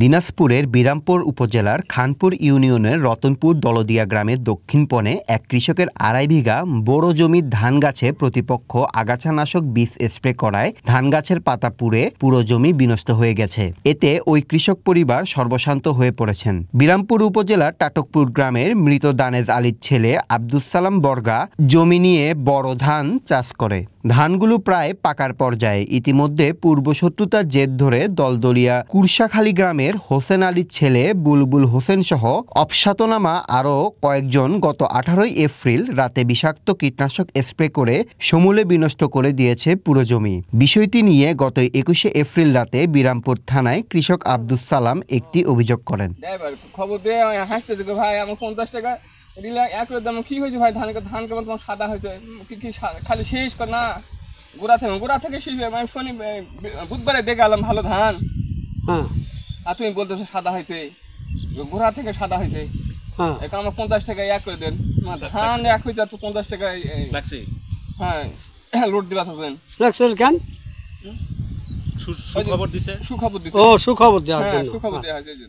দিনাজপুরের বিরামপুর উপজেলার খানপুর ইউনিয়নের রতনপুর দলদিয়া গ্রামের দক্ষিণ পনে এক কৃষকের ২.৫ বিঘা বড় জমির ধান গাছে প্রতিপক্ষ আগাছানাশক বীজ স্প্রে করায় ধান গাছের পাতা পুড়ে পুরো জমি বিনষ্ট হয়ে গেছে। এতে ওই কৃষক পরিবার সর্বশান্ত হয়ে পড়েছেন। বিরামপুর উপজেলার টাটকপুর গ্রামের মৃত দানেজ আলীর ছেলে আব্দুস সালাম বর্গা জমি নিয়ে বড় ধান চাষ করে। ধানগুলো প্রায় পাকার পর্যায়ে। ইতিমধ্যে পূর্বশত্রুতার জের ধরে দলদলিয়া কুরসাখালী গ্রামের হোসেন আলীর ছেলে বুলবুল হোসেন সহ অপসাতনামা আরও কয়েকজন গত ১৮ এপ্রিল রাতে বিষাক্ত কীটনাশক স্প্রে করে সমূলে বিনষ্ট করে দিয়েছে পুরো জমি। বিষয়টি নিয়ে গত ২১ এপ্রিল রাতে বিরামপুর থানায় কৃষক আব্দুস সালাম একটি অভিযোগ করেন। খবর দিয়ে হাসতেছে ভাই আমার ৫০ টাকা একরের দাম কি হয়েছে ভাই, ধান কেমন তোমার সাদা হয়েছে কি খালি শেষ কর না গোড়া থেকে শেষ। আমি শনি বুধবারে দেখে আলাম ভালো ধান, আর তুমি বলতেছো সাদা হয়েছে, গোড়া থেকে সাদা হয়েছে। এখন আমার ৫০ টাকা এক করে দেন, ধান এক হয়েছে তো ৫০ টাকা লাগছে। হ্যাঁ লোড দিবা থাকবেন কেন সুখবর দিছে, সুখবর দিছে, ও সুখবর দেওয়ার জন্য, সুখবর দেওয়া হয়েছে।